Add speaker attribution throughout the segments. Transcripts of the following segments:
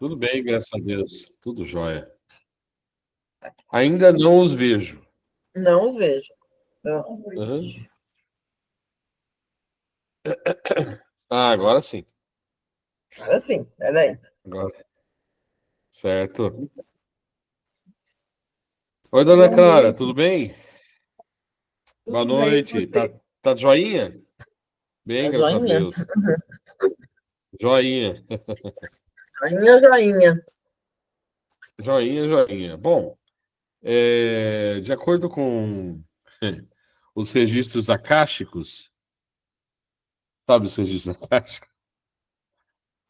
Speaker 1: Tudo bem, graças a Deus. Tudo jóia. Ainda não os vejo.
Speaker 2: Não os vejo.
Speaker 1: Uhum. Ah, agora sim.
Speaker 2: Agora sim, peraí.
Speaker 1: Agora. Certo. Oi, dona Clara, tudo bem? Boa
Speaker 2: Tudo bem com
Speaker 1: noite. Tá,
Speaker 2: você?
Speaker 1: tá joinha? Bem,
Speaker 2: A
Speaker 1: graças a
Speaker 2: joinha?
Speaker 1: Deus. Joinha.
Speaker 2: Joinha, joinha.
Speaker 1: Joinha, joinha. Bom, de acordo com os registros acásticos, sabe os registros acásticos?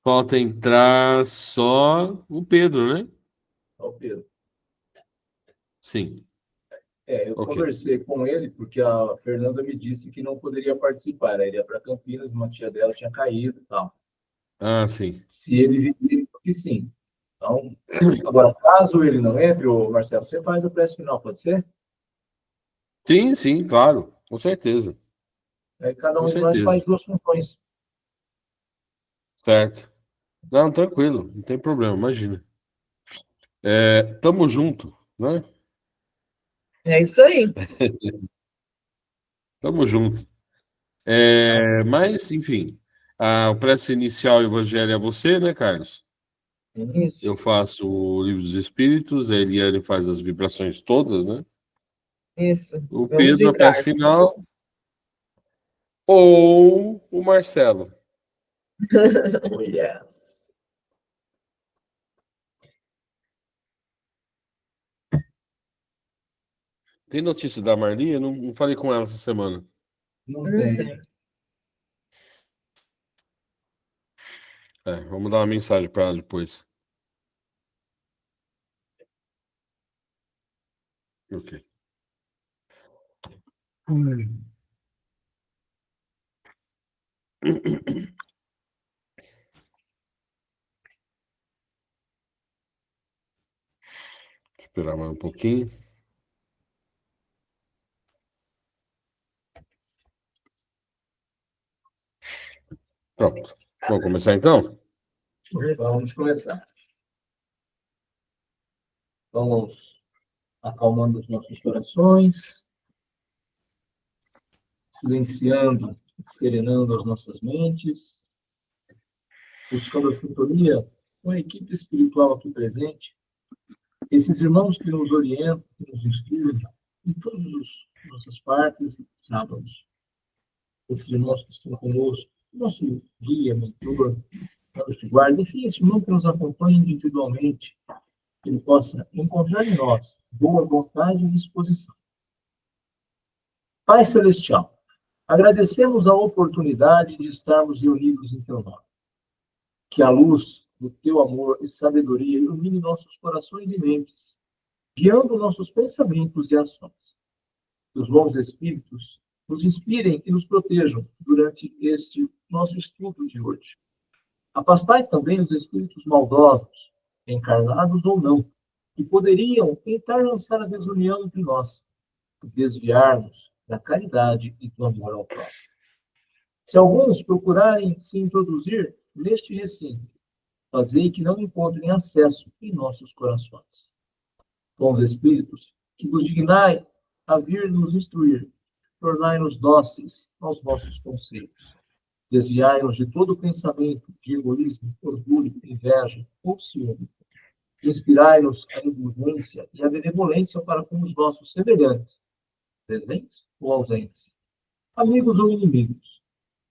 Speaker 1: Falta entrar só o Pedro, né?
Speaker 3: Ao Pedro.
Speaker 1: Sim.
Speaker 3: Eu
Speaker 1: Ok.
Speaker 3: conversei com ele porque a Fernanda me disse que não poderia participar. Ela iria para Campinas, uma tia dela tinha caído e tal.
Speaker 1: Ah, sim.
Speaker 3: Se ele vir, ele falou que sim. Então, agora, caso ele não entre, ô Marcelo, você faz a prece final, pode ser?
Speaker 1: Sim, sim, claro. Com certeza.
Speaker 3: Aí cada
Speaker 1: Com
Speaker 3: um de nós
Speaker 1: certeza.
Speaker 3: faz duas funções.
Speaker 1: Certo. Não, tranquilo. Não tem problema, imagina. Tamo junto, né?
Speaker 2: É isso aí.
Speaker 1: Tamo junto. Mas, enfim, o prece inicial evangelho é você, né, Carlos?
Speaker 3: Isso.
Speaker 1: Eu faço o livro dos Espíritos, a Eliane faz as vibrações todas, né?
Speaker 2: Isso.
Speaker 1: O
Speaker 2: Vamos
Speaker 1: Pedro, a prece
Speaker 2: vibrar.
Speaker 1: final, ou o Marcelo.
Speaker 3: Oh, yes.
Speaker 1: Tem notícia da Marli? Eu não falei com ela essa semana.
Speaker 3: Não tem.
Speaker 1: Vamos dar uma mensagem para ela depois. Ok. Esperar mais um pouquinho. Pronto. Vamos começar então?
Speaker 3: Vamos começar. Vamos acalmando os nossos corações, silenciando, serenando as nossas mentes, buscando a sintonia com a equipe espiritual aqui presente, esses irmãos que nos orientam, que nos instruem em todas as nossas partes e sábados, esses irmãos que estão conosco, nosso guia, mentor, anjo de guarda, enfim, esse irmão que nos acompanha individualmente, que ele possa encontrar em nós boa vontade e disposição. Pai Celestial, agradecemos a oportunidade de estarmos reunidos em Teu nome. Que a luz do Teu amor e sabedoria ilumine nossos corações e mentes, guiando nossos pensamentos e ações. Que os bons espíritos nos inspirem e nos protejam durante este nosso estudo de hoje. Afastai também os espíritos maldosos, encarnados ou não, que poderiam tentar lançar a desunião entre nós, e desviar-nos da caridade e do amor ao próximo. Se alguns procurarem se introduzir neste recinto, fazei que não encontrem acesso em nossos corações. Bons espíritos, que vos dignai a vir nos instruir, tornai-nos dóceis aos vossos conselhos. Desviai-nos de todo pensamento de egoísmo, orgulho, inveja ou ciúme. Inspirai-nos a indulgência e a benevolência para com os nossos semelhantes, presentes ou ausentes, amigos ou inimigos.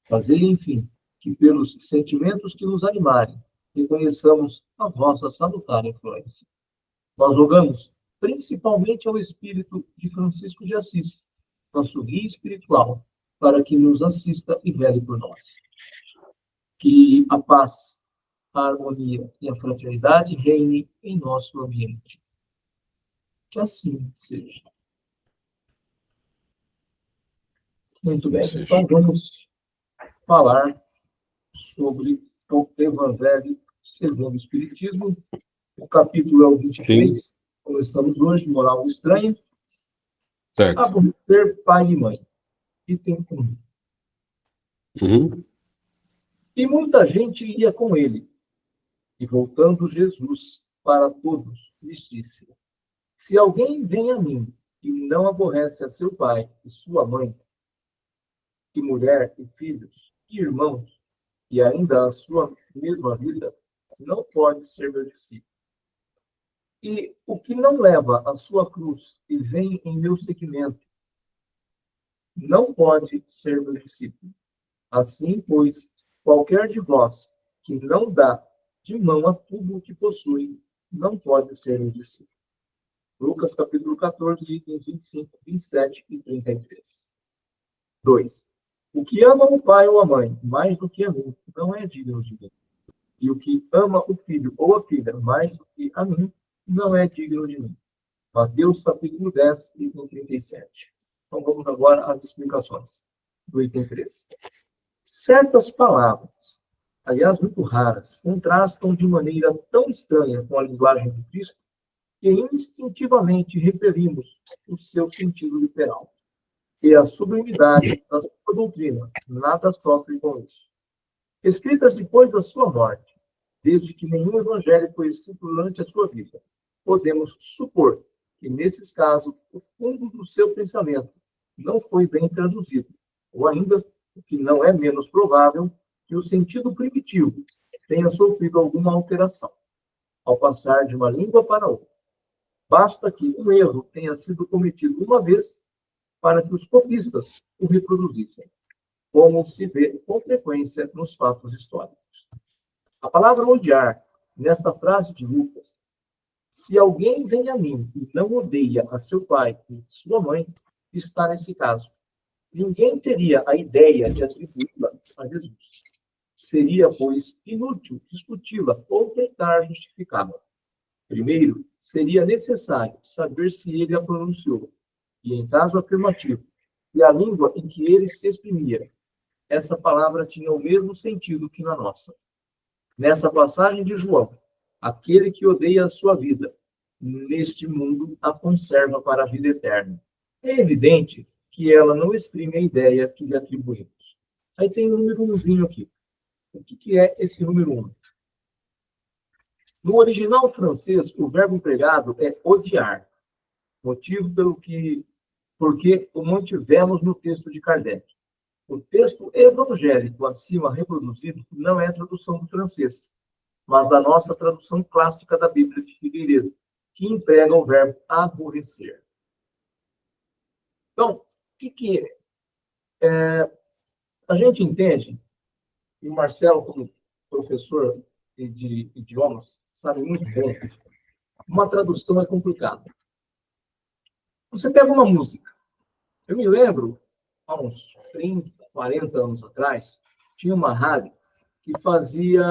Speaker 3: Fazei, enfim, que pelos sentimentos que nos animarem, reconheçamos a vossa salutar influência. Nós rogamos principalmente ao Espírito de Francisco de Assis, nosso guia espiritual, para que nos assista e vele por nós. Que a paz, a harmonia e a fraternidade reinem em nosso ambiente. Que assim seja. Muito bem, então vamos falar sobre o Evangelho segundo o Espiritismo. O capítulo é o 23. Sim. Começamos hoje, moral estranha.
Speaker 1: Certo.
Speaker 3: Aborrecer pai e mãe. Item 1.
Speaker 1: Uhum.
Speaker 3: E muita gente ia com ele. E voltando Jesus para todos, lhes disse: Se alguém vem a mim e não aborrece a seu pai e sua mãe, e mulher e filhos, e irmãos, e ainda a sua mesma vida, não pode ser meu discípulo. E o que não leva a sua cruz e vem em meu seguimento, não pode ser meu discípulo. Assim, pois, qualquer de vós que não dá de mão a tudo o que possui, não pode ser meu discípulo. Lucas capítulo 14, itens 25, 27 e 33. 2. O que ama o pai ou a mãe mais do que a mim, não é digno de mim. E o que ama o filho ou a filha mais do que a mim, não é digno de mim. Mateus capítulo 10, item 37. Então vamos agora às explicações do item 3. Certas palavras, aliás muito raras, contrastam de maneira tão estranha com a linguagem de Cristo que instintivamente repelimos o seu sentido literal. E a sublimidade da sua doutrina nada sofre com isso. Escritas depois da sua morte, desde que nenhum evangelho foi escrito durante a sua vida, podemos supor que, nesses casos, o fundo do seu pensamento não foi bem traduzido, ou ainda, o que não é menos provável, que o sentido primitivo tenha sofrido alguma alteração ao passar de uma língua para outra. Basta que um erro tenha sido cometido uma vez para que os copistas o reproduzissem, como se vê com frequência nos fatos históricos. A palavra odiar, nesta frase de Lucas, se alguém vem a mim e não odeia a seu pai e sua mãe, está nesse caso. Ninguém teria a ideia de atribuí-la a Jesus. Seria, pois, inútil discuti-la ou tentar justificá-la. Primeiro, seria necessário saber se ele a pronunciou, e em caso afirmativo, se a língua em que ele se exprimia, essa palavra tinha o mesmo sentido que na nossa. Nessa passagem de João, aquele que odeia a sua vida, neste mundo, a conserva para a vida eterna. É evidente que ela não exprime a ideia que lhe atribuímos. Aí tem um número 1 aqui. O que é esse número 1? No original francês, o verbo empregado é odiar, motivo porque o mantivemos no texto de Kardec. O texto evangélico acima reproduzido não é a tradução do francês, mas da nossa tradução clássica da Bíblia de Figueiredo, que emprega o verbo aborrecer. Então, o que é? A gente entende, e o Marcelo, como professor de idiomas, sabe muito bem, uma tradução é complicada. Você pega uma música. Eu me lembro, há uns 30, 40 anos atrás, tinha uma rádio que fazia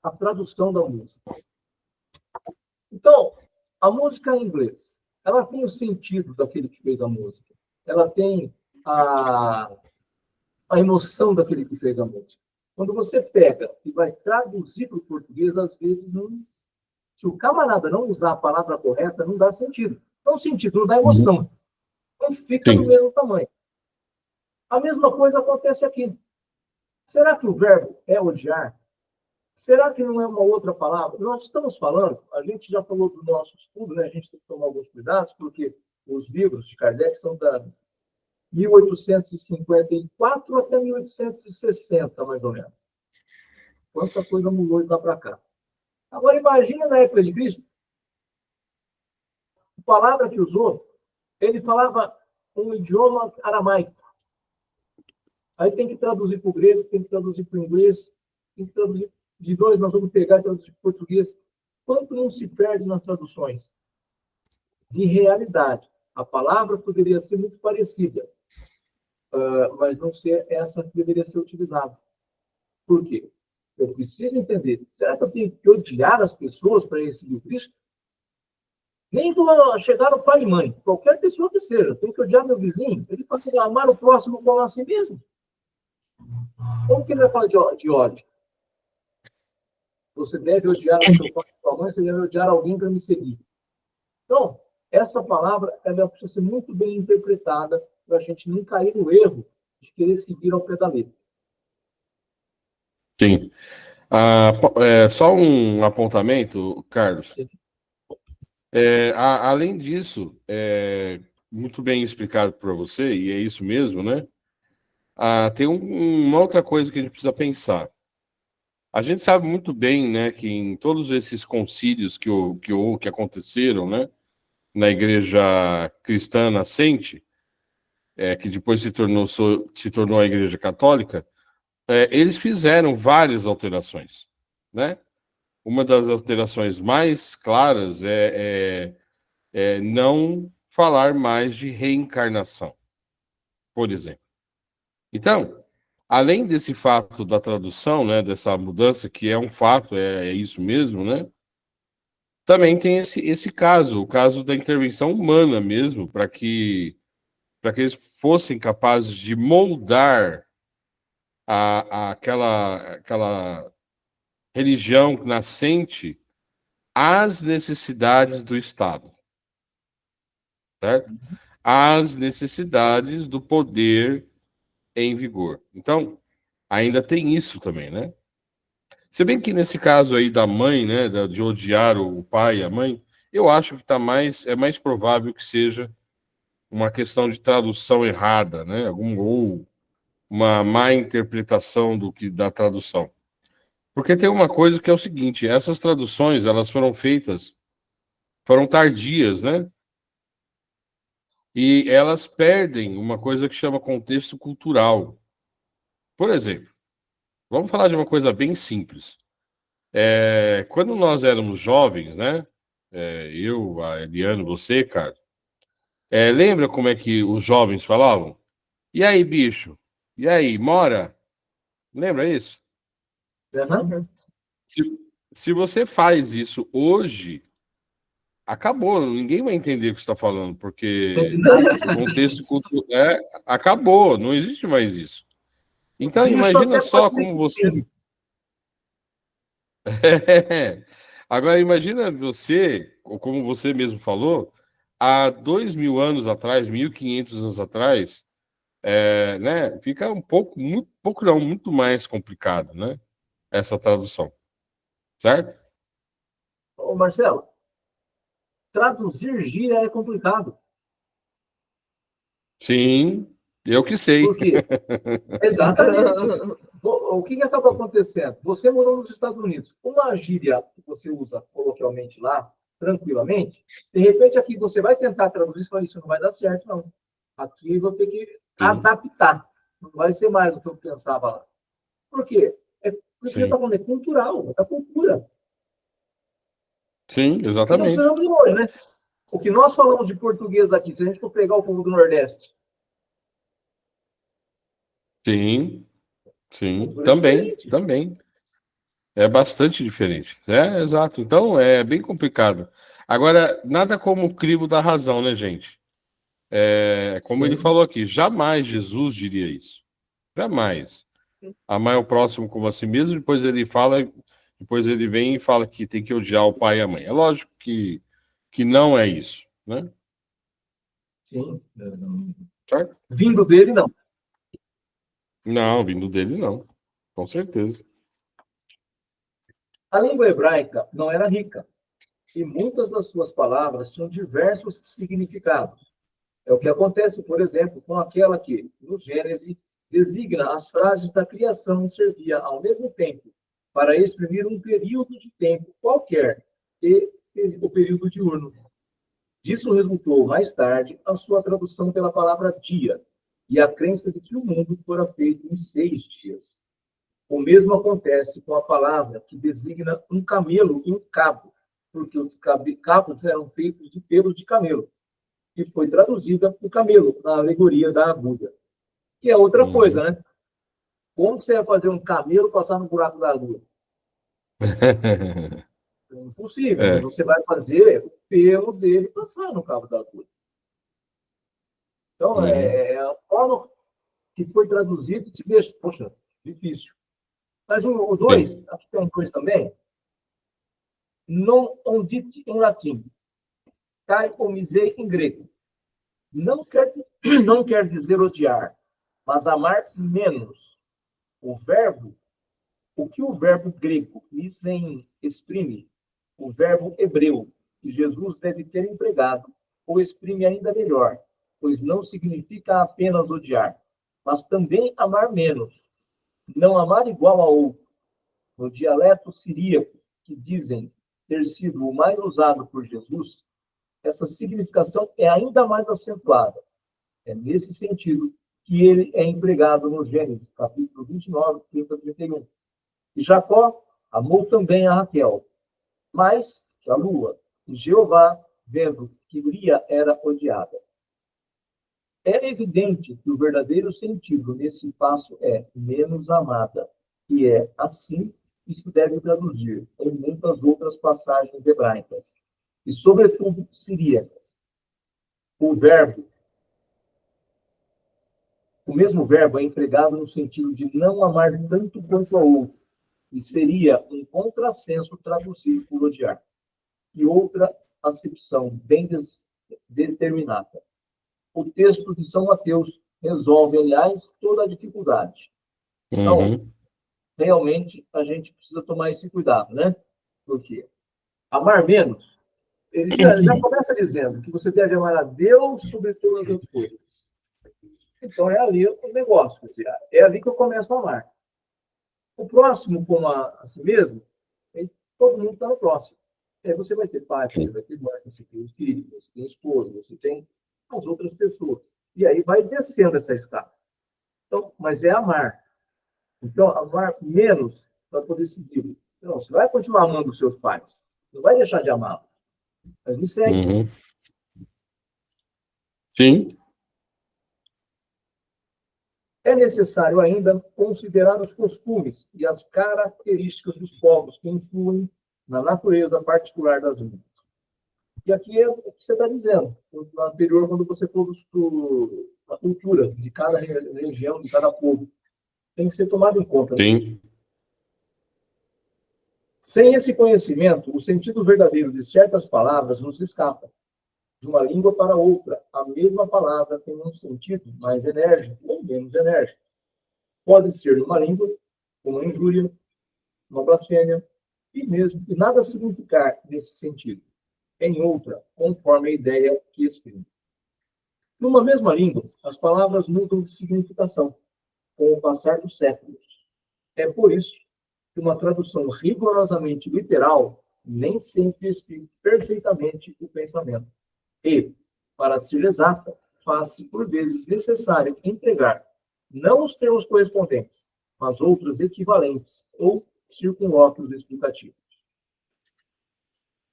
Speaker 3: a tradução da música. Então, a música em inglês, ela tem o sentido daquele que fez a música. Ela tem a emoção daquele que fez a música. Quando você pega e vai traduzir para o português, às vezes, se o camarada não usar a palavra correta, não dá sentido. Não sentido, não dá emoção. Não fica do mesmo tamanho. A mesma coisa acontece aqui. Será que o verbo é odiar? Será que não é uma outra palavra? Nós estamos falando, a gente já falou do nosso estudo, né? A gente tem que tomar alguns cuidados, porque os livros de Kardec são da 1854 até 1860, mais ou menos. Quanta coisa mudou de lá para cá. Agora, imagina na época de Cristo, a palavra que usou, ele falava um idioma aramaico. Aí tem que traduzir para o grego, tem que traduzir para o inglês, tem que traduzir de dois, nós vamos pegar e traduzir para o português. Quanto não se perde nas traduções? De realidade. A palavra poderia ser muito parecida, mas não ser essa que deveria ser utilizada. Por quê? Eu preciso entender. Será que eu tenho que odiar as pessoas para seguir o Cristo? Nem vou chegar ao pai e mãe. Qualquer pessoa que seja. Eu tenho que odiar meu vizinho. Ele fala que amar o próximo como a si mesmo. Como que ele vai falar de ódio? Você deve odiar o seu pai e sua mãe, você deve odiar alguém para me seguir. Então, essa palavra ela precisa ser muito bem interpretada para a gente não cair no erro de querer seguir ao pé da letra.
Speaker 1: Sim. Só um apontamento, Carlos.
Speaker 3: Sim.
Speaker 1: Além disso, muito bem explicado para você, e é isso mesmo, né? Tem uma outra coisa que a gente precisa pensar. A gente sabe muito bem, né, que em todos esses concílios que aconteceram, né, na igreja cristã nascente, que depois se tornou a igreja católica, eles fizeram várias alterações, né? Uma das alterações mais claras é não falar mais de reencarnação, por exemplo. Então, além desse fato da tradução, né, dessa mudança, que é um fato, é isso mesmo, né? Também tem esse caso, o caso da intervenção humana mesmo, para que eles fossem capazes de moldar aquela religião nascente às necessidades do Estado, certo? Às necessidades do poder em vigor. Então, ainda tem isso também, né? Se bem que nesse caso aí da mãe, né, de odiar o pai e a mãe, eu acho que é mais provável que seja uma questão de tradução errada, né? Ou uma má interpretação da tradução. Porque tem uma coisa que é o seguinte, essas traduções, elas foram tardias, né? E elas perdem uma coisa que chama contexto cultural. Por exemplo, vamos falar de uma coisa bem simples. Quando nós éramos jovens, né? Eu, a Eliane, você, cara, lembra como é que os jovens falavam? E aí, bicho? E aí, mora? Lembra isso?
Speaker 3: Uhum.
Speaker 1: Se, se você faz isso hoje, acabou, ninguém vai entender o que você está falando, porque o contexto cultural acabou, não existe mais isso. Então,
Speaker 3: Bicho
Speaker 1: imagina
Speaker 3: até pode
Speaker 1: só
Speaker 3: ser
Speaker 1: como
Speaker 3: que
Speaker 1: você.
Speaker 3: sim.
Speaker 1: Agora, imagina você, ou como você mesmo falou, há 2.000 anos atrás, 1.500 anos atrás, né? Fica um pouco, muito pouco não, muito mais complicado, né? Essa tradução, certo?
Speaker 3: Ô, Marcelo, traduzir gíria é complicado.
Speaker 1: Sim, eu que sei.
Speaker 3: Por quê? Exatamente. O que acaba acontecendo? Você morou nos Estados Unidos. Uma gíria que você usa coloquialmente lá, tranquilamente, de repente aqui você vai tentar traduzir e fala, isso não vai dar certo, não. Aqui eu vou ter que
Speaker 1: Sim,
Speaker 3: adaptar. Não vai ser mais o que eu pensava lá. Por quê? Porque eu
Speaker 1: sim,
Speaker 3: estava falando, é cultural, é da cultura.
Speaker 1: sim,
Speaker 3: E não
Speaker 1: exatamente.
Speaker 3: precisamos de longe, né? O que nós falamos de português aqui, se a gente for pegar o povo do Nordeste,
Speaker 1: Sim, sim,
Speaker 3: cultura é
Speaker 1: também,
Speaker 3: diferente.
Speaker 1: também. É bastante diferente. Exato. Então, é bem complicado. Agora, nada como o crivo da razão, né, gente? Como ele
Speaker 3: Sim.
Speaker 1: falou aqui, jamais Jesus diria isso. Jamais. Amar o próximo como a si mesmo, depois ele vem e fala que tem que odiar o pai e a mãe. É lógico que não é isso, né?
Speaker 3: Sim.
Speaker 1: Certo?
Speaker 3: Vindo dele, não.
Speaker 1: Não, vindo dele, não. Com certeza.
Speaker 3: A língua hebraica não era rica e muitas das suas palavras tinham diversos significados. É o que acontece, por exemplo, com aquela que, no Gênesis, designa as frases da criação e servia, ao mesmo tempo, para exprimir um período de tempo qualquer e o período diurno. Disso resultou, mais tarde, a sua tradução pela palavra dia e a crença de que o mundo fora feito em 6 dias. O mesmo acontece com a palavra que designa um camelo e um cabo, porque os cabos eram feitos de pelos de camelo, e foi traduzida por camelo, na alegoria da agulha. Que é outra
Speaker 1: Uhum.
Speaker 3: coisa, né? Como você vai fazer um camelo passar no buraco da agulha? É impossível, mas
Speaker 1: É,
Speaker 3: você vai fazer o pelo dele passar no cabo da agulha. Então,
Speaker 1: uhum.
Speaker 3: é a forma que foi traduzido, te deixa, poxa, difícil. Mas o
Speaker 1: Sim.
Speaker 3: 2, aqui tem um 2 também, non ondite em latim, kai omisei em grego. Não quer, não quer dizer odiar, mas amar menos. O verbo O que o verbo grego lisen exprime, o verbo hebreu que Jesus deve ter empregado, o exprime ainda melhor, pois não significa apenas odiar, mas também amar menos, não amar igual a outro. No dialeto siríaco, que dizem ter sido o mais usado por Jesus, essa significação é ainda mais acentuada. É nesse sentido que ele é empregado no Gênesis, capítulo 29, 30 a 31. E Jacó amou também a Raquel, mais que a lua, e Jeová, vendo que Lia era odiada. É evidente que o verdadeiro sentido nesse passo é menos amada, e é assim que se deve traduzir em muitas outras passagens hebraicas, e sobretudo siríacas. O mesmo verbo é empregado no sentido de não amar tanto quanto ao outro, e seria um contrassenso traduzir por odiar. E outra acepção bem determinada. O texto de São Mateus resolve, aliás, toda a dificuldade. Então, realmente, a gente precisa tomar esse cuidado, né? Porque amar menos, ele já começa dizendo que você deve amar a Deus sobre todas as coisas. Então, é ali o negócio, quer dizer, é ali que eu começo a amar. O próximo, como a si mesmo, todo mundo está no próximo. Aí você vai ter pai, você vai ter mãe, você tem filhos, você tem esposa, você tem as outras pessoas. E aí vai descendo essa escala. Então, mas é amar. Então, amar menos para poder seguir. Então, você vai continuar amando os seus pais. Não vai deixar de amá-los. Mas me segue.
Speaker 1: Sim.
Speaker 3: É necessário ainda considerar os costumes e as características dos povos que influem na natureza particular das línguas. E aqui é o que você está dizendo. No anterior, quando você falou da cultura de cada região, de cada povo, tem que ser tomado em conta.
Speaker 1: Sim.
Speaker 3: Sem esse conhecimento, o sentido verdadeiro de certas palavras nos escapa. De uma língua para outra, a mesma palavra tem um sentido mais enérgico ou menos enérgico. Pode ser numa língua uma injúria, uma blasfêmia, e nada significar nesse sentido. Em outra, conforme a ideia que exprime. Numa mesma língua, as palavras mudam de significação com o passar dos séculos. É por isso que uma tradução rigorosamente literal nem sempre explica perfeitamente o pensamento. E, para ser exata, faz-se por vezes necessário empregar não os termos correspondentes, mas outros equivalentes ou circunlóquios explicativos.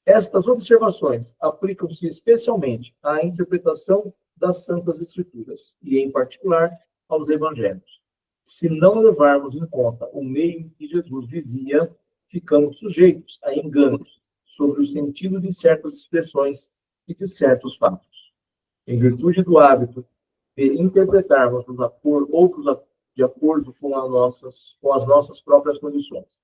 Speaker 3: Estas observações aplicam-se especialmente à interpretação das Santas Escrituras e, em particular, aos Evangelhos. Se não levarmos em conta o meio em que Jesus vivia, ficamos sujeitos a enganos sobre o sentido de certas expressões e de certos fatos. Em virtude do hábito de interpretarmos outros de acordo com as nossas próprias condições.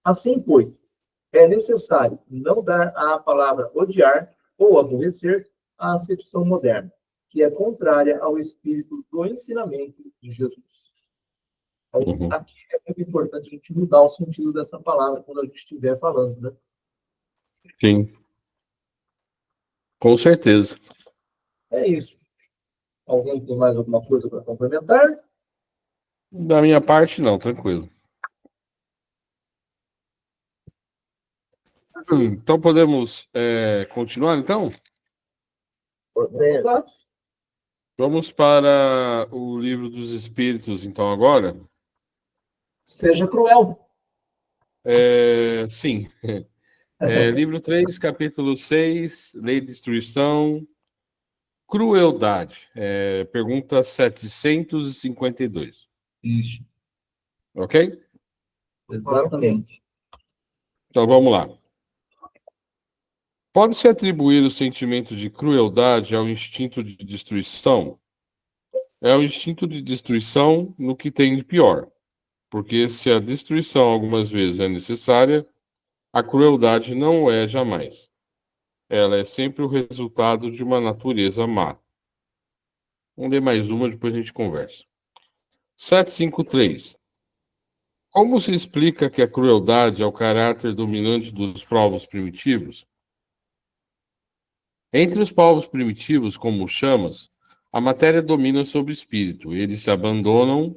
Speaker 3: Assim, pois, é necessário não dar à palavra odiar ou aborrecer a acepção moderna, que é contrária ao espírito do ensinamento de Jesus. Então, aqui é muito importante a gente mudar o sentido dessa palavra quando a gente estiver falando, né?
Speaker 1: Sim. Com certeza.
Speaker 3: É isso. Alguém tem mais alguma coisa para complementar?
Speaker 1: Da minha parte, não, tranquilo. Então podemos continuar, então? Vamos para o Livro dos Espíritos, então, agora?
Speaker 3: Seja cruel.
Speaker 1: Sim. Livro 3, capítulo 6, Lei de Destruição, Crueldade. Pergunta 752.
Speaker 3: Isso.
Speaker 1: Ok?
Speaker 3: Exatamente.
Speaker 1: Então vamos lá. Pode-se atribuir o sentimento de crueldade ao instinto de destruição? É o instinto de destruição no que tem de pior, porque se a destruição algumas vezes é necessária, a crueldade não é jamais. Ela é sempre o resultado de uma natureza má. Vamos ler mais uma, depois a gente conversa. 753. Como se explica que a crueldade é o caráter dominante dos povos primitivos? Entre os povos primitivos, como os chamas, a matéria domina sobre o espírito. Eles se abandonam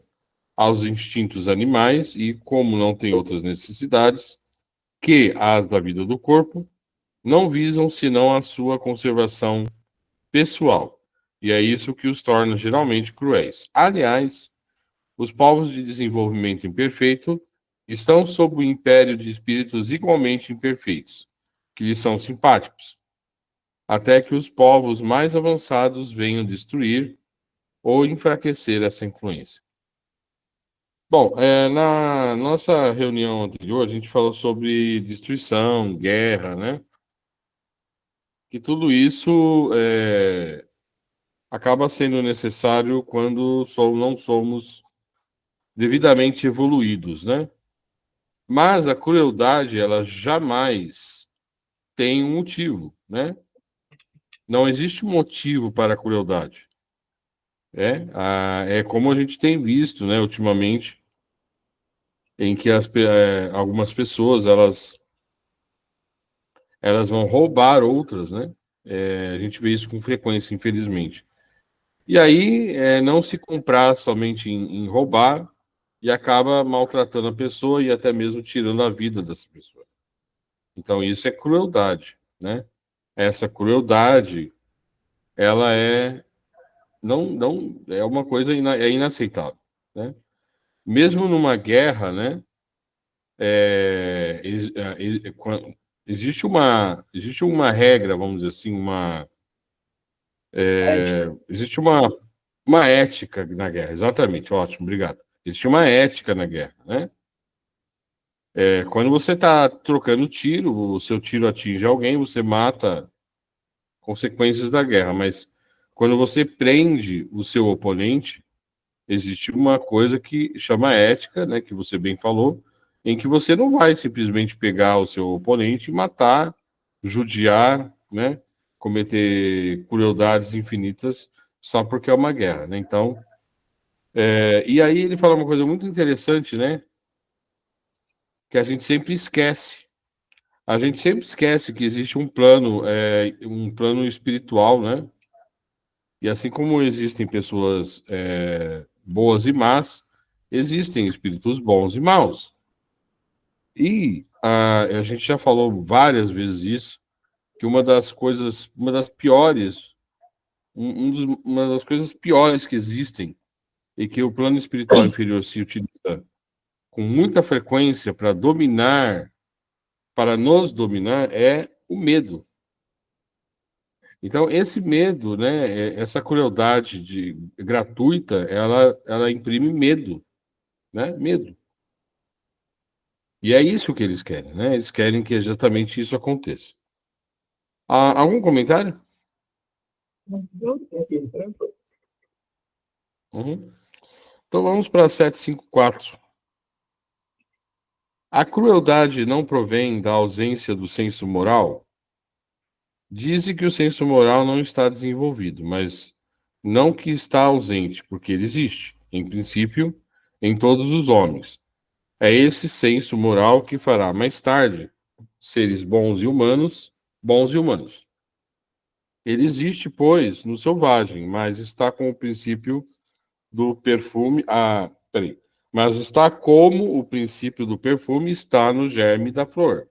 Speaker 1: aos instintos animais e, como não têm outras necessidades que as da vida do corpo, não visam senão a sua conservação pessoal. E é isso que os torna geralmente cruéis. Aliás, os povos de desenvolvimento imperfeito estão sob o império de espíritos igualmente imperfeitos, que lhes são simpáticos, até que os povos mais avançados venham destruir ou enfraquecer essa influência. Bom, na nossa reunião anterior, a gente falou sobre destruição, guerra, né? Que tudo isso acaba sendo necessário quando não somos devidamente evoluídos, né? Mas a crueldade, ela jamais tem um motivo, né? Não existe motivo para a crueldade. É como a gente tem visto, né, ultimamente, em que algumas pessoas elas vão roubar outras, né? A gente vê isso com frequência, infelizmente. E aí não se comprar somente em roubar e acaba maltratando a pessoa e até mesmo tirando a vida dessa pessoa. Então isso é crueldade, né? Essa crueldade, ela não é uma coisa inaceitável, né? Mesmo numa guerra, né? Existe uma regra, vamos dizer assim,
Speaker 2: Ética.
Speaker 1: existe uma ética na guerra, exatamente, ótimo, obrigado. Existe uma ética na guerra, né? Quando você está trocando tiro, o seu tiro atinge alguém, você mata, consequências da guerra, mas quando você prende o seu oponente, existe uma coisa que chama ética, né, que você bem falou, em que você não vai simplesmente pegar o seu oponente e matar, judiar, né, cometer crueldades infinitas só porque é uma guerra, né? Então, e aí ele fala uma coisa muito interessante, né, que a gente sempre esquece. A gente sempre esquece que existe um plano espiritual, né? E assim como existem pessoas boas e más, existem espíritos bons e maus. E a gente já falou várias vezes isso, que uma das piores, uma das coisas piores que existem e que o plano espiritual inferior se utiliza com muita frequência para dominar, para nos dominar, é o medo. Então, esse medo, né, essa crueldade gratuita, ela imprime medo, né? Medo. E é isso que eles querem, né? Eles querem que exatamente isso aconteça. Algum comentário? Uhum. Então vamos para 754. A crueldade não provém da ausência do senso moral? Dizem que o senso moral não está desenvolvido, mas não que está ausente, porque ele existe, em princípio, em todos os homens. É esse senso moral que fará mais tarde seres bons e humanos. Ele existe, pois, no selvagem, mas está com o princípio do perfume. Peraí. Mas está como o princípio do perfume está no germe da flor,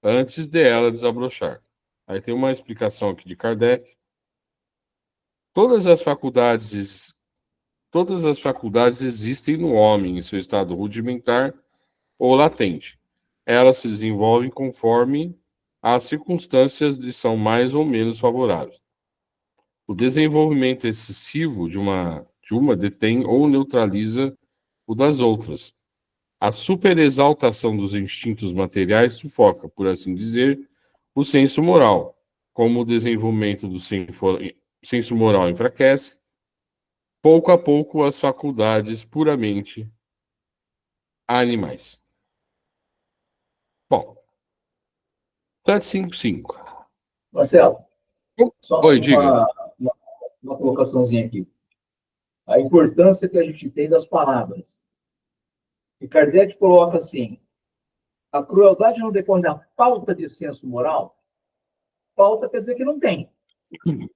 Speaker 1: antes de ela desabrochar. Aí tem uma explicação aqui de Kardec. Todas as faculdades, todas as faculdades existem no homem em seu estado rudimentar ou latente. Elas se desenvolvem conforme as circunstâncias lhe são mais ou menos favoráveis. O desenvolvimento excessivo de uma detém ou neutraliza o das outras. A superexaltação dos instintos materiais sufoca, por assim dizer, o senso moral. Como o desenvolvimento do senso moral enfraquece, pouco a pouco as faculdades puramente animais. Bom, 755.
Speaker 3: Marcelo, só
Speaker 1: Oi, diga.
Speaker 3: uma colocaçãozinha aqui. A importância que a gente tem das palavras. E Kardec coloca assim, a crueldade não decorre da falta de senso moral? Falta quer dizer que não tem.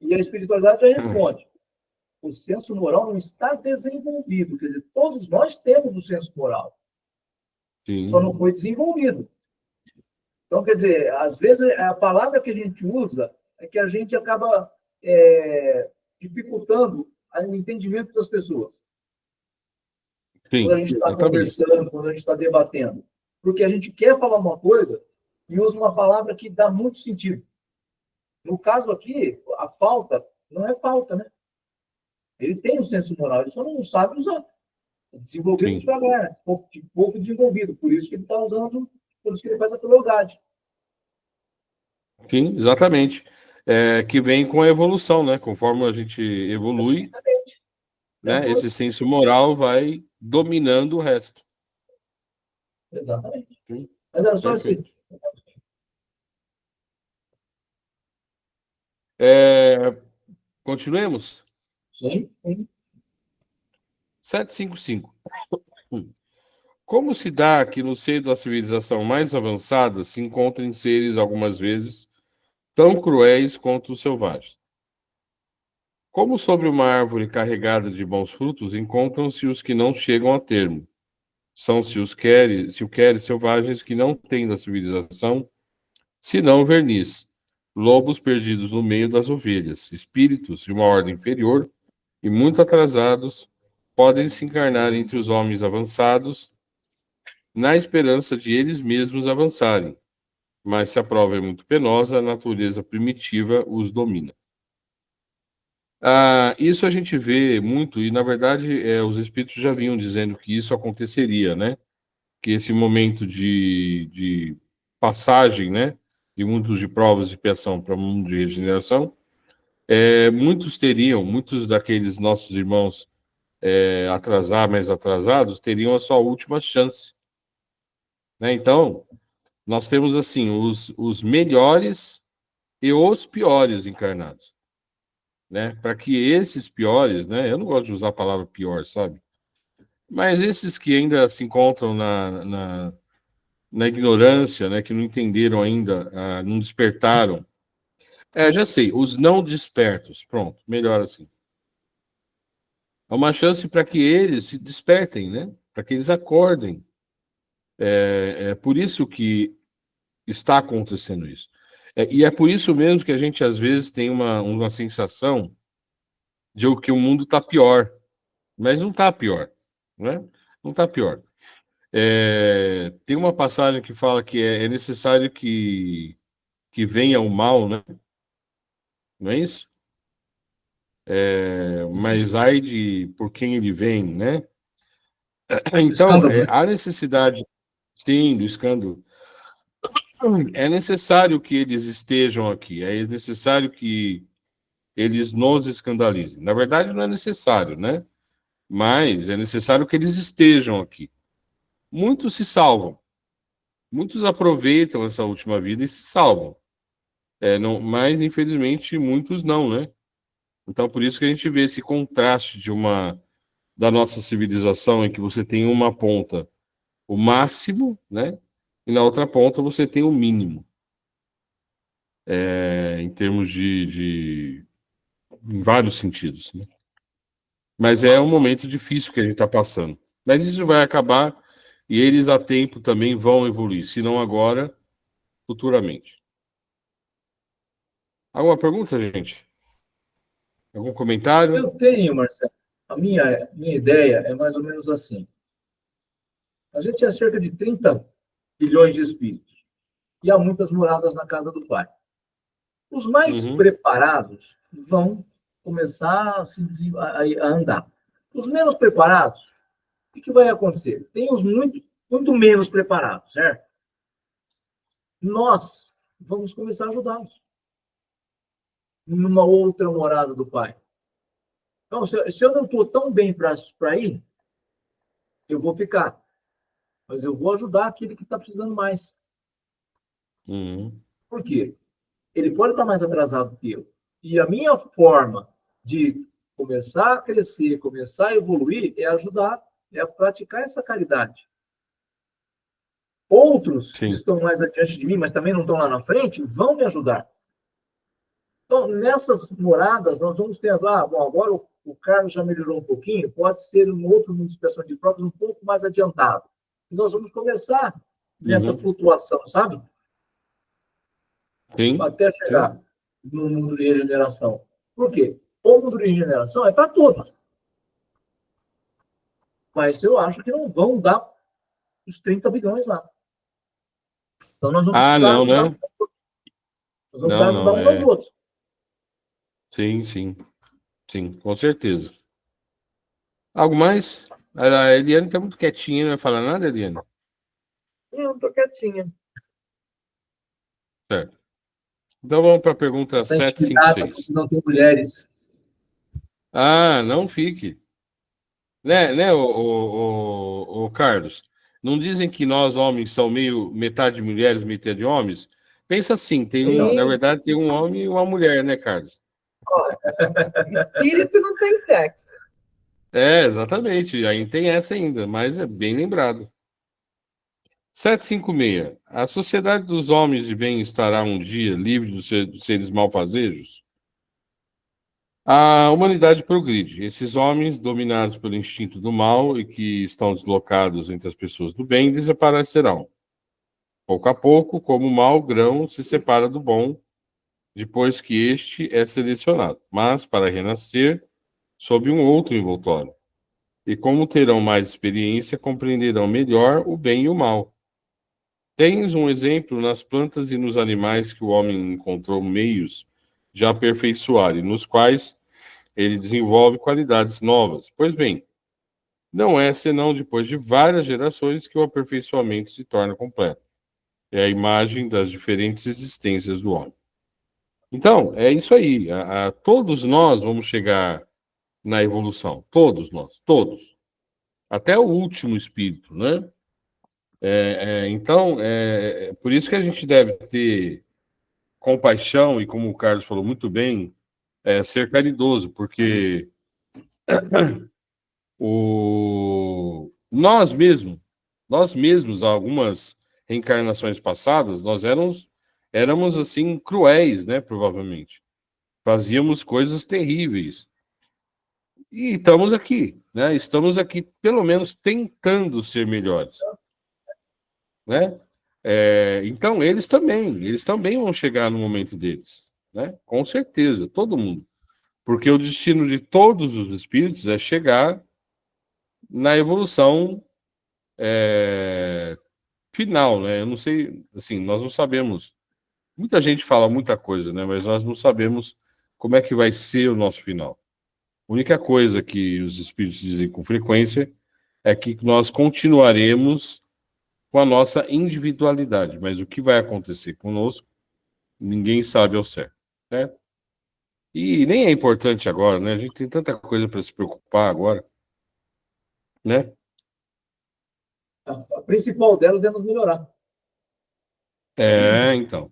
Speaker 3: E a espiritualidade já responde. O senso moral não está desenvolvido. Quer dizer, todos nós temos o senso moral.
Speaker 1: Sim.
Speaker 3: Só não foi desenvolvido. Então, quer dizer, às vezes a palavra que a gente usa é que a gente acaba dificultando o entendimento das pessoas.
Speaker 1: Sim,
Speaker 3: Quando a gente está
Speaker 1: exatamente.
Speaker 3: conversando, quando a gente está debatendo. Porque a gente quer falar uma coisa e usa uma palavra que dá muito sentido. No caso aqui, a falta não é falta, né? Ele tem um senso moral, ele só não sabe usar. É desenvolvido
Speaker 1: Sim.
Speaker 3: devagar, pouco desenvolvido. Por isso que ele está usando, por isso que ele faz a crueldade.
Speaker 1: Sim, exatamente. Que vem com a evolução, né? Conforme a gente evolui, né? Esse senso moral vai dominando o resto.
Speaker 3: Exatamente.
Speaker 1: Sim.
Speaker 3: Mas era só
Speaker 1: Perfeito.
Speaker 3: assim.
Speaker 1: Continuemos?
Speaker 3: Sim, sim.
Speaker 1: 755. Como se dá que no seio da civilização mais avançada se encontrem seres, algumas vezes, tão cruéis quanto os selvagens? Como sobre uma árvore carregada de bons frutos, encontram-se os que não chegam a termo. São, se o queres, selvagens que não têm da civilização, senão verniz, lobos perdidos no meio das ovelhas, espíritos de uma ordem inferior e muito atrasados, podem se encarnar entre os homens avançados, na esperança de eles mesmos avançarem. Mas se a prova é muito penosa, a natureza primitiva os domina. Isso a gente vê muito, e na verdade os espíritos já vinham dizendo que isso aconteceria, né? Que esse momento de passagem, né? De mundos de provas e expiação para o mundo de regeneração, muitos daqueles nossos irmãos mais atrasados, teriam a sua última chance. Né? Então, nós temos assim os melhores e os piores encarnados. Né? Para que esses piores, né? Eu não gosto de usar a palavra pior, sabe? Mas esses que ainda se encontram na ignorância, né? Que não entenderam ainda, não despertaram. Já sei, os não despertos. Pronto, melhor assim. É uma chance para que eles se despertem, né? Para que eles acordem. É por isso que está acontecendo isso. E é por isso mesmo que a gente, às vezes, tem uma sensação de que o mundo está pior. Mas não está pior. Né? Não está pior. Tem uma passagem que fala que é necessário que venha o mal, né? Não é isso? Mas ai de por quem ele vem, né? Então,
Speaker 3: Escândalo, né?
Speaker 1: há necessidade, sim, do escândalo. É necessário que eles estejam aqui, é necessário que eles nos escandalizem. Na verdade, não é necessário, né? Mas é necessário que eles estejam aqui. Muitos se salvam, muitos aproveitam essa última vida e se salvam. Não, mas, infelizmente, muitos não, né? Então, por isso que a gente vê esse contraste da nossa civilização, em que você tem uma ponta o máximo, né? E na outra ponta você tem o mínimo. Em termos em vários sentidos, né? Mas é um momento difícil que a gente está passando. Mas isso vai acabar e eles a tempo também vão evoluir, se não agora, futuramente. Alguma pergunta, gente? Algum comentário?
Speaker 3: Eu tenho, Marcelo. A minha ideia é mais ou menos assim. A gente é cerca de 30 bilhões de espíritos. E há muitas moradas na casa do Pai. Os mais
Speaker 1: Uhum.
Speaker 3: preparados vão começar a andar. Os menos preparados, o que vai acontecer? Tem os muito menos preparados, certo? Nós vamos começar a ajudá-los numa outra morada do Pai. Então, se eu não estou tão bem para ir, eu vou ficar. Mas eu vou ajudar aquele que está precisando mais.
Speaker 1: Uhum.
Speaker 3: Por quê? Ele pode estar mais atrasado que eu. E a minha forma de começar a crescer, começar a evoluir, é ajudar, é praticar essa caridade. Outros que
Speaker 1: Sim.
Speaker 3: estão mais adiante de mim, mas também não estão lá na frente, vão me ajudar. Então, nessas moradas, nós vamos ter, bom, agora o Carlos já melhorou um pouquinho, pode ser um outro multiplicação de provas um pouco mais adiantado. E nós vamos começar nessa flutuação, sabe?
Speaker 1: Sim.
Speaker 3: Até chegar no mundo de regeneração. Por quê? O mundo de regeneração é para todos. Mas eu acho que não vão dar os 30 bilhões lá. Então, nós vamos precisar
Speaker 1: Não,
Speaker 3: ajudar,
Speaker 1: né?
Speaker 3: nós vamos precisar ajudar uns aos
Speaker 1: É.
Speaker 3: outros.
Speaker 1: Sim, sim. Sim, com certeza. Algo mais? A Eliane tá muito quietinha, não vai falar nada, Eliane?
Speaker 2: Não, tô quietinha.
Speaker 1: Certo. Então vamos para a pergunta
Speaker 3: Está intimidada porque
Speaker 1: 756.
Speaker 3: não tem mulheres.
Speaker 1: Ah, não fique. Né, o Carlos? Não dizem que nós, homens, são meio metade mulheres, metade homens? Pensa assim, na
Speaker 2: Sim.
Speaker 1: verdade, tem um homem e uma mulher, né, Carlos?
Speaker 2: Espírito não tem sexo.
Speaker 1: É, exatamente. Aí tem essa ainda, mas é bem lembrado. 756. A sociedade dos homens de bem estará um dia livre dos seres malfazejos? A humanidade progride. Esses homens, dominados pelo instinto do mal e que estão deslocados entre as pessoas do bem, desaparecerão. Pouco a pouco, como o mau grão se separa do bom, depois que este é selecionado, mas para renascer sob um outro envoltório. E como terão mais experiência, compreenderão melhor o bem e o mal. Tens um exemplo nas plantas e nos animais que o homem encontrou meios de aperfeiçoar e nos quais ele desenvolve qualidades novas. Pois bem, não é senão depois de várias gerações que o aperfeiçoamento se torna completo. É a imagem das diferentes existências do homem. Então, é isso aí. Todos nós vamos chegar na evolução. Todos nós. Todos. Até o último espírito, né? Então, por isso que a gente deve ter compaixão e, como o Carlos falou muito bem, ser caridoso, porque nós mesmos, algumas reencarnações passadas, nós éramos assim cruéis, né? Provavelmente fazíamos coisas terríveis e estamos aqui, né? Estamos aqui, pelo menos tentando ser melhores, né? Então eles também vão chegar no momento deles, né? Com certeza, todo mundo, porque o destino de todos os espíritos é chegar na evolução final, né? Eu não sei, assim, nós não sabemos. Muita gente fala muita coisa, né? Mas nós não sabemos como é que vai ser o nosso final. A única coisa que os espíritos dizem com frequência é que nós continuaremos com a nossa individualidade, mas o que vai acontecer conosco, ninguém sabe ao certo, né? E nem é importante agora, né? A gente tem tanta coisa para se preocupar agora, né?
Speaker 3: A principal delas é nos melhorar.
Speaker 1: Então,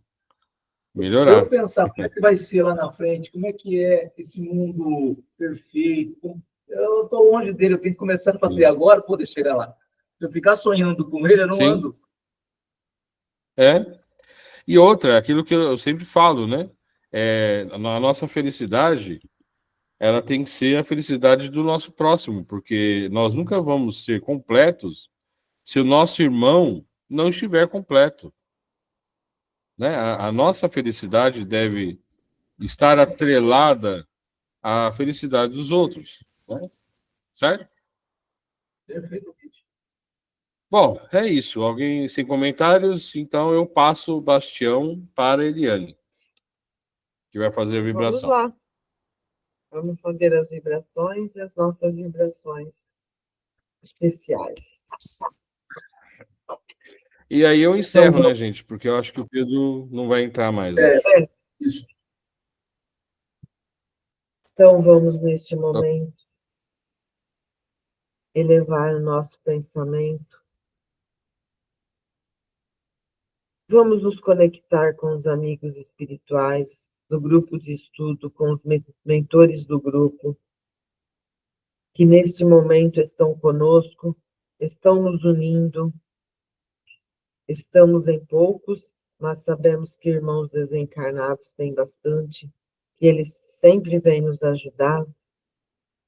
Speaker 3: Vamos
Speaker 1: melhorar.
Speaker 3: pensar como é que vai ser lá na frente, como é que é esse mundo perfeito. Eu estou longe dele, eu tenho que começar a fazer agora para poder chegar lá. Se eu ficar sonhando com ele, eu não
Speaker 1: Sim,
Speaker 3: ando.
Speaker 1: E outra, aquilo que eu sempre falo, né? A nossa felicidade, ela tem que ser a felicidade do nosso próximo, porque nós nunca vamos ser completos se o nosso irmão não estiver completo, né? A nossa felicidade deve estar atrelada à felicidade dos outros, né? Certo?
Speaker 3: Perfeitamente.
Speaker 1: Bom, é isso. Alguém sem comentários? Então eu passo o bastião para a Eliane, que vai fazer a
Speaker 2: Vamos
Speaker 1: vibração.
Speaker 2: lá. Vamos fazer as vibrações e as nossas vibrações especiais.
Speaker 1: E aí eu encerro,
Speaker 3: Então,
Speaker 1: né, gente? Porque eu acho que o Pedro não vai entrar mais hoje.
Speaker 3: isso.
Speaker 2: Então, vamos, neste momento, elevar o nosso pensamento. Vamos nos conectar com os amigos espirituais do grupo de estudo, com os mentores do grupo, que neste momento estão conosco, estão nos unindo Estamos em poucos, mas sabemos que irmãos desencarnados têm bastante, que eles sempre vêm nos ajudar,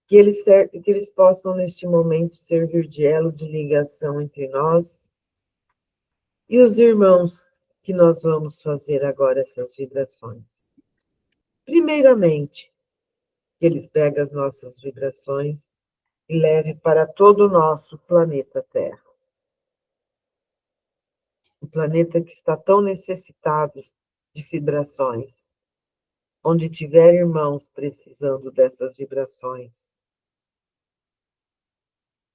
Speaker 2: que eles possam, neste momento, servir de elo de ligação entre nós e os irmãos que nós vamos fazer agora essas vibrações. Primeiramente, que eles peguem as nossas vibrações e leve para todo o nosso planeta Terra. O planeta que está tão necessitado de vibrações. Onde tiver irmãos precisando dessas vibrações,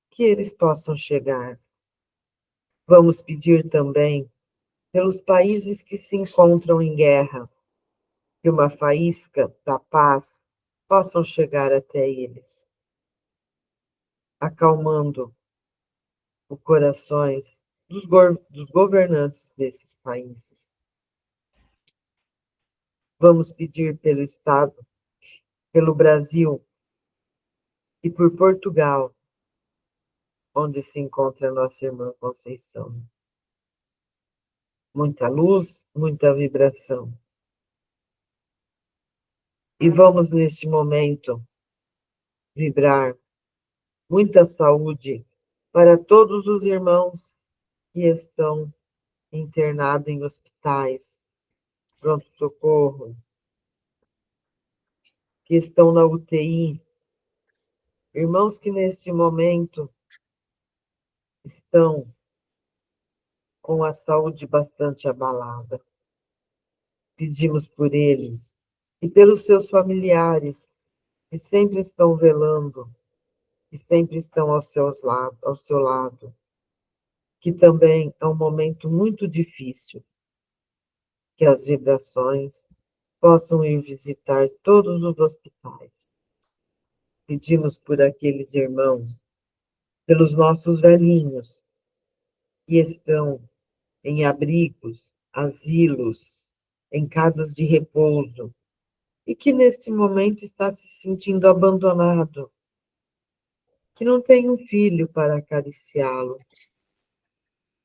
Speaker 2: que eles possam chegar. Vamos pedir também pelos países que se encontram em guerra, que uma faísca da paz possam chegar até eles, acalmando os corações dos governantes desses países. Vamos pedir pelo Estado, pelo Brasil e por Portugal, onde se encontra nossa irmã Conceição. Muita luz, muita vibração. E vamos, neste momento, vibrar muita saúde para todos os irmãos que estão internados em hospitais, pronto-socorro, que estão na UTI, irmãos que neste momento estão com a saúde bastante abalada. Pedimos por eles e pelos seus familiares que sempre estão velando, que sempre estão ao seu lado, que também é um momento muito difícil, que as vibrações possam ir visitar todos os hospitais. Pedimos por aqueles irmãos, pelos nossos velhinhos, que estão em abrigos, asilos, em casas de repouso, e que neste momento está se sentindo abandonado, que não tem um filho para acariciá-lo,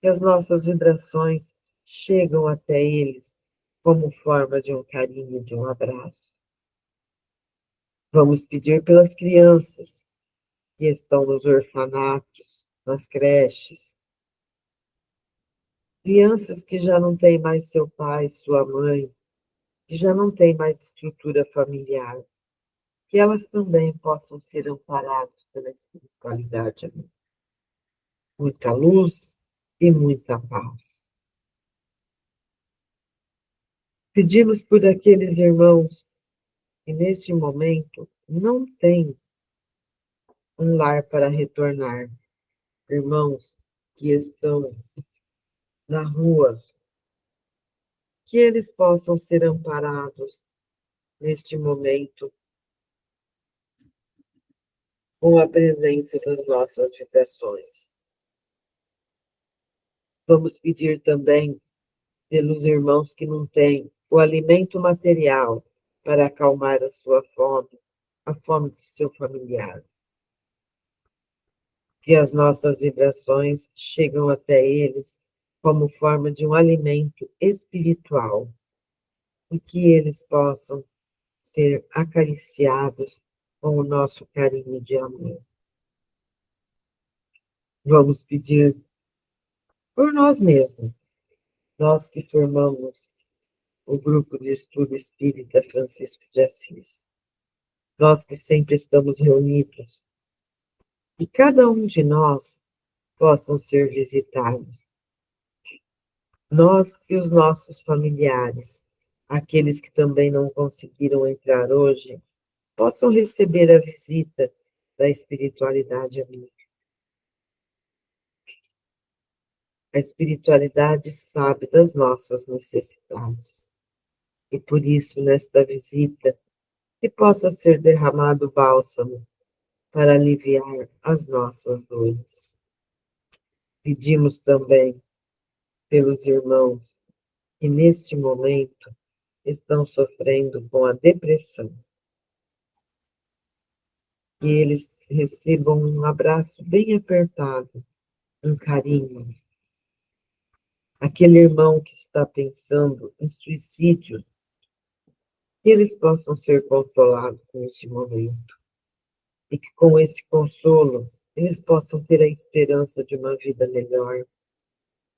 Speaker 2: que as nossas vibrações chegam até eles como forma de um carinho, de um abraço. Vamos pedir pelas crianças que estão nos orfanatos, nas creches, crianças que já não têm mais seu pai, sua mãe, que já não têm mais estrutura familiar, que elas também possam ser amparadas pela espiritualidade. Muita luz e muita paz. Pedimos por aqueles irmãos que neste momento não têm um lar para retornar, irmãos que estão na rua, que eles possam ser amparados neste momento com a presença das nossas vibrações. Vamos pedir também pelos irmãos que não têm o alimento material para acalmar a sua fome, a fome do seu familiar. Que as nossas vibrações chegam até eles como forma de um alimento espiritual e que eles possam ser acariciados com o nosso carinho de amor. Vamos pedir por nós mesmos, nós que formamos o grupo de estudo espírita Francisco de Assis, nós que sempre estamos reunidos, e cada um de nós possam ser visitados. Nós e os nossos familiares, aqueles que também não conseguiram entrar hoje, possam receber a visita da espiritualidade amiga. A espiritualidade sabe das nossas necessidades. E por isso, nesta visita, que possa ser derramado bálsamo para aliviar as nossas dores. Pedimos também pelos irmãos que neste momento estão sofrendo com a depressão. Que eles recebam um abraço bem apertado, um carinho, aquele irmão que está pensando em suicídio, que eles possam ser consolados com este momento e que com esse consolo eles possam ter a esperança de uma vida melhor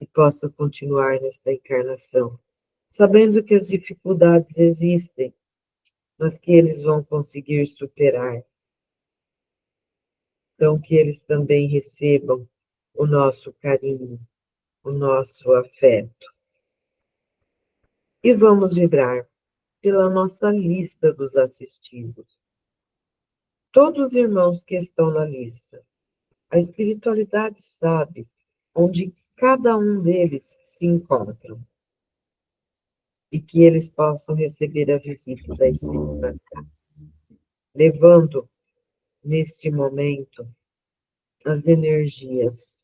Speaker 2: e possam continuar nesta encarnação, sabendo que as dificuldades existem, mas que eles vão conseguir superar. Então, que eles também recebam o nosso carinho, o nosso afeto. E vamos vibrar pela nossa lista dos assistidos. Todos os irmãos que estão na lista, a espiritualidade sabe onde cada um deles se encontram e que eles possam receber a visita da espiritualidade, levando neste momento as energias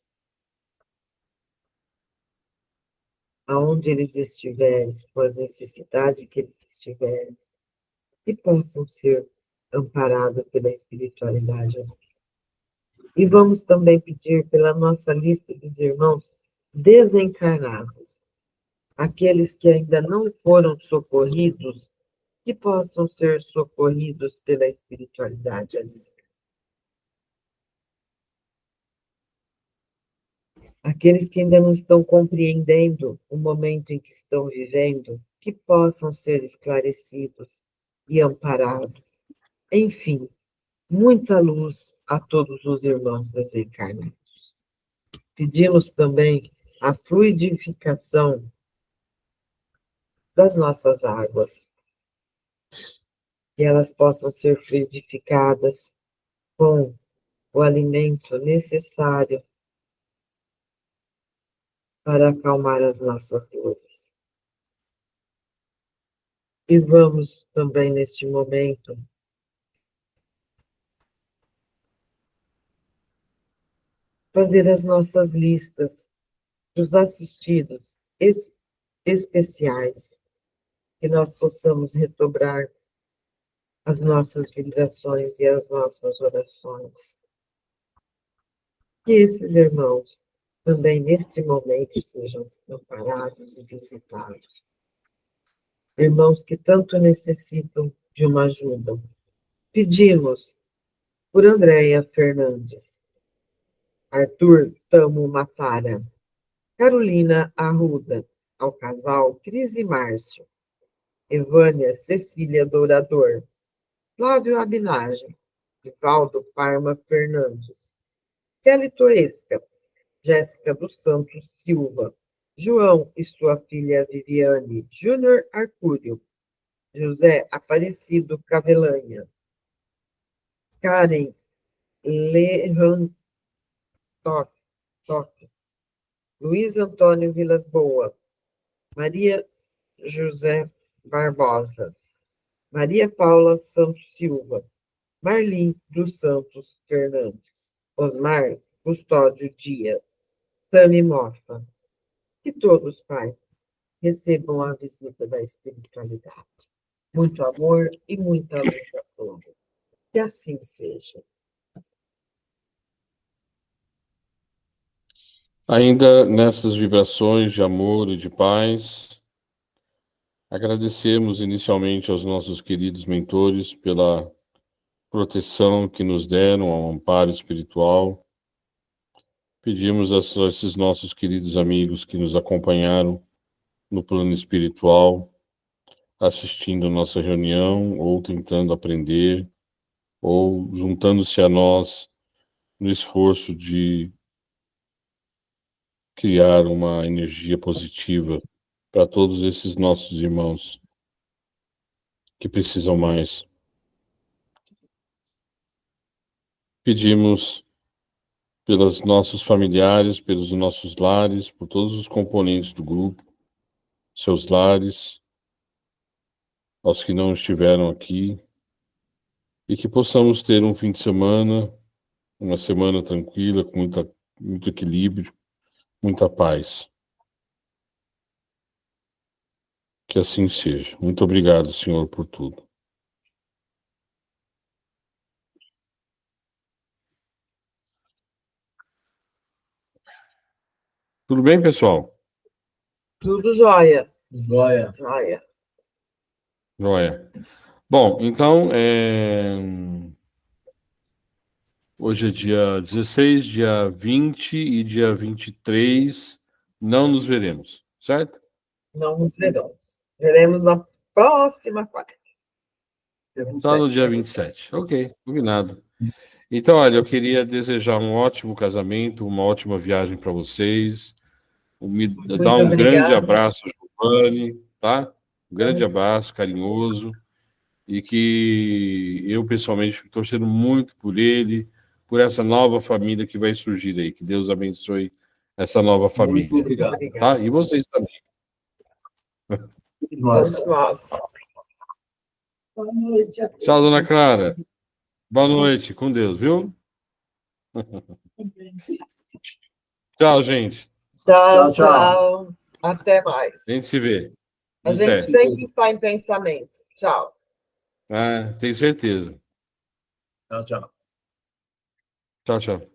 Speaker 2: aonde eles estiverem, com as necessidades que eles estiverem, e possam ser amparados pela espiritualidade. E vamos também pedir pela nossa lista dos irmãos desencarnados, aqueles que ainda não foram socorridos, que possam ser socorridos pela espiritualidade ali. Aqueles que ainda não estão compreendendo o momento em que estão vivendo, que possam ser esclarecidos e amparados. Enfim, muita luz a todos os irmãos desencarnados. Pedimos também a fluidificação das nossas águas, que elas possam ser fluidificadas com o alimento necessário para acalmar as nossas dores. E vamos também, neste momento, fazer as nossas listas dos assistidos especiais, que nós possamos redobrar as nossas vibrações e as nossas orações. Que esses irmãos também, neste momento, sejam amparados e visitados. Irmãos que tanto necessitam de uma ajuda. Pedimos por Andréia Fernandes, Arthur Tamo Matara, Carolina Arruda, ao casal Cris e Márcio, Evânia Cecília Dourador, Flávio Abinagem, Rivaldo Parma Fernandes, Kelly Toesca, Jéssica dos Santos Silva, João e sua filha Viviane, Júnior Arcúrio, José Aparecido Cavelanha, Karen Lehan Toques, Luiz Antônio Vilas Boa, Maria José Barbosa, Maria Paula Santos Silva, Marlim dos Santos Fernandes, Osmar Custódio Dia, Tami Mofa. Que todos, Pai, recebam a visita da espiritualidade. Muito amor e muita luz a todos. Que assim seja.
Speaker 1: Ainda nessas vibrações de amor e de paz, agradecemos inicialmente aos nossos queridos mentores pela proteção que nos deram, ao amparo espiritual. Pedimos a esses nossos queridos amigos que nos acompanharam no plano espiritual, assistindo nossa reunião, ou tentando aprender, ou juntando-se a nós no esforço de criar uma energia positiva para todos esses nossos irmãos que precisam mais. Pedimos pelos nossos familiares, pelos nossos lares, por todos os componentes do grupo, seus lares, aos que não estiveram aqui, e que possamos ter um fim de semana, uma semana tranquila, com muito equilíbrio, muita paz. Que assim seja. Muito obrigado, Senhor, por tudo. Tudo bem, pessoal?
Speaker 2: Tudo jóia.
Speaker 3: Joia.
Speaker 2: Jóia.
Speaker 1: Joia. Bom, então, hoje é dia 16, dia 20 e dia 23 não nos veremos, certo?
Speaker 2: Não nos veremos. Veremos na próxima quarta.
Speaker 1: Só no dia 27. Ok, combinado. Então, olha, eu queria desejar um ótimo casamento, uma ótima viagem para vocês. Me dá um grande
Speaker 2: obrigada.
Speaker 1: abraço, Giovanni, tá? Um grande
Speaker 2: Vamos.
Speaker 1: abraço, carinhoso. E que eu, pessoalmente, estou torcendo muito por ele, por essa nova família que vai surgir aí. Que Deus abençoe essa nova
Speaker 3: Muito
Speaker 1: família,
Speaker 3: obrigado.
Speaker 1: tá? E vocês também.
Speaker 3: Nós.
Speaker 2: Nós.
Speaker 4: Boa noite a
Speaker 1: Tchau, dona Clara. Boa noite, com Deus, viu? Tchau, gente.
Speaker 2: Tchau,
Speaker 3: Tchau, tchau.
Speaker 2: tchau. Até mais.
Speaker 1: A gente se vê.
Speaker 2: A gente
Speaker 1: Até.
Speaker 2: sempre está em pensamento. Tchau.
Speaker 1: Ah, tenho certeza.
Speaker 3: Tchau, tchau.
Speaker 1: Tchau, tchau.